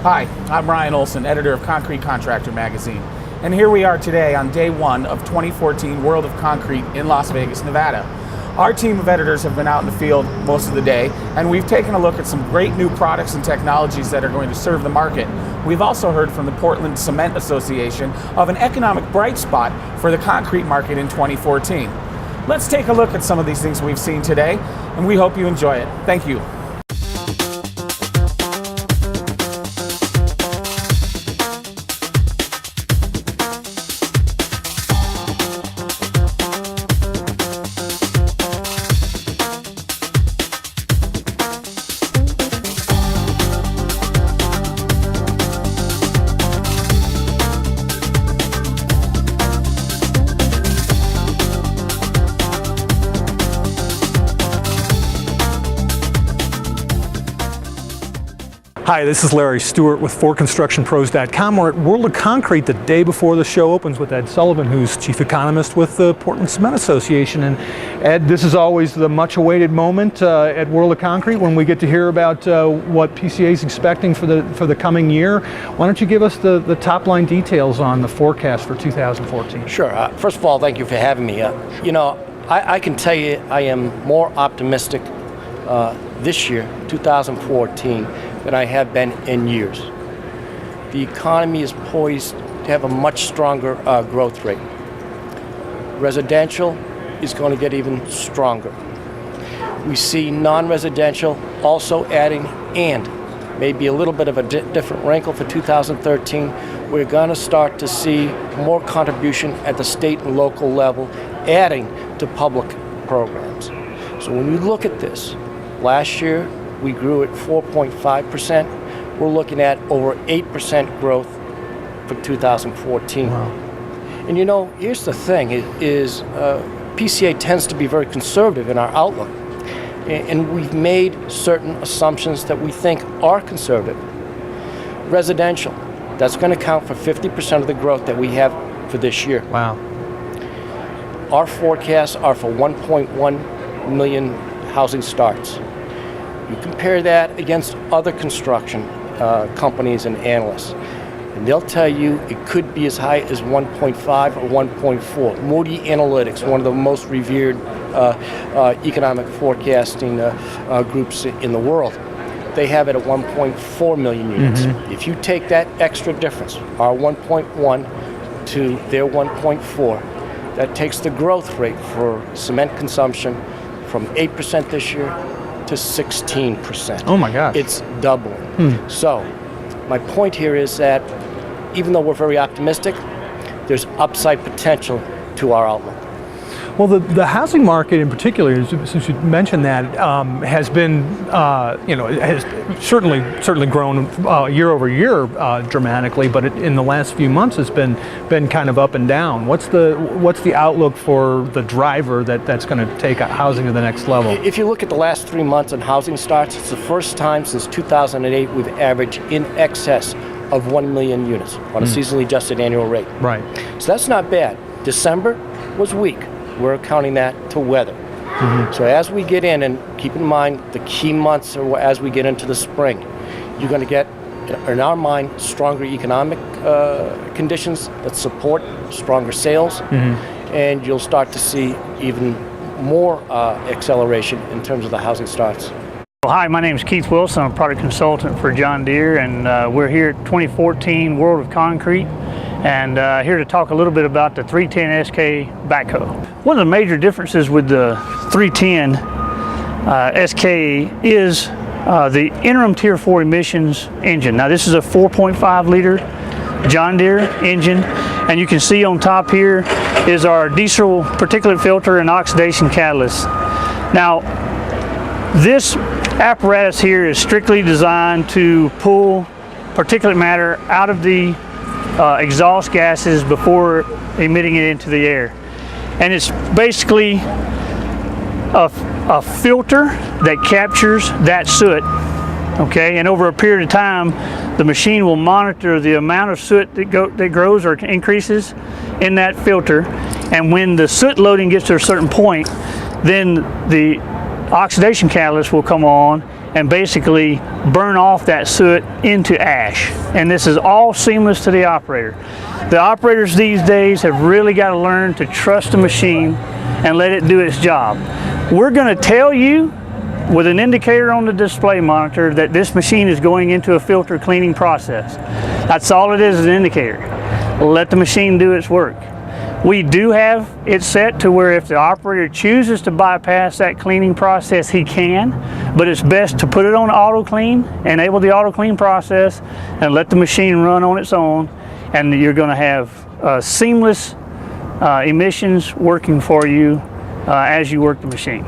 Hi, I'm Ryan Olson, editor of Concrete Contractor Magazine, and here we are today on day one of 2014 World of Concrete in Las Vegas, Nevada. Our team of editors have been out in the field most of the day, and we've taken a look at some great new products and technologies that are going to serve the market. We've also heard from the Portland Cement Association of an economic bright spot for the concrete market in 2014. Let's take a look at some of these things we've seen today, and we hope you enjoy it. Thank you. Hi, this is Larry Stewart with ForConstructionPros.com. We're at World of Concrete the day before the show opens with Ed Sullivan, who's chief economist with the Portland Cement Association. And Ed, this is always the much-awaited moment at World of Concrete when we get to hear about what PCA is expecting for the coming year. Why don't you give us the top-line details on the forecast for 2014? Sure. First of all, thank you for having me. I can tell you I am more optimistic this year, 2014, than I have been in years. The economy is poised to have a much stronger growth rate. Residential is going to get even stronger. We see non-residential also adding, and maybe a little bit of a different wrinkle for 2013, we're going to start to see more contribution at the state and local level, adding to public programs. So when you look at this, last year, we grew at 4.5%. We're looking at over 8% growth for 2014. Wow. And here's the thing, PCA tends to be very conservative in our outlook. And we've made certain assumptions that we think are conservative. Residential, that's going to count for 50% of the growth that we have for this year. Wow. Our forecasts are for 1.1 million housing starts. You compare that against other construction companies and analysts, and they'll tell you it could be as high as 1.5 or 1.4. Moody Analytics, one of the most revered economic forecasting groups in the world, they have it at 1.4 million units. Mm-hmm. If you take that extra difference, our 1.1 to their 1.4, that takes the growth rate for cement consumption from 8% this year to 16%. Oh my gosh. It's doubling. So my point here is that even though we're very optimistic, there's upside potential to our outlook. Well, the housing market in particular, since you mentioned that, has been, has certainly grown year over year dramatically, but in the last few months has been kind of up and down. What's the outlook for the driver that's going to take housing to the next level? If you look at the last 3 months in housing starts, it's the first time since 2008 we've averaged in excess of 1 million units on a seasonally adjusted annual rate. Right. So that's not bad. December was weak. We're accounting that to weather. Mm-hmm. So as we get in, and keep in mind the key months are as we get into the spring, you're going to get, in our mind, stronger economic conditions that support stronger sales, and you'll start to see even more acceleration in terms of the housing starts. Well, hi, my name is Keith Wilson. I'm a product consultant for John Deere, and we're here at 2014 World of Concrete, and here to talk a little bit about the 310 SK backhoe. One of the major differences with the 310 SK is the interim Tier 4 emissions engine. Now this is a 4.5 liter John Deere engine, and you can see on top here is our diesel particulate filter and oxidation catalyst. Now this apparatus here is strictly designed to pull particulate matter out of the exhaust gases before emitting it into the air. And it's basically a filter that captures that soot, okay? And over a period of time, the machine will monitor the amount of soot that grows or increases in that filter. And when the soot loading gets to a certain point, then the oxidation catalyst will come on and basically burn off that soot into ash. And this is all seamless to the operator. The operators these days have really got to learn to trust the machine and let it do its job. We're going to tell you with an indicator on the display monitor that this machine is going into a filter cleaning process. That's all it is, an indicator. Let the machine do its work. We do have it set to where if the operator chooses to bypass that cleaning process, he can, but it's best to put it on auto clean, enable the auto clean process, and let the machine run on its own, and you're going to have seamless emissions working for you as you work the machine.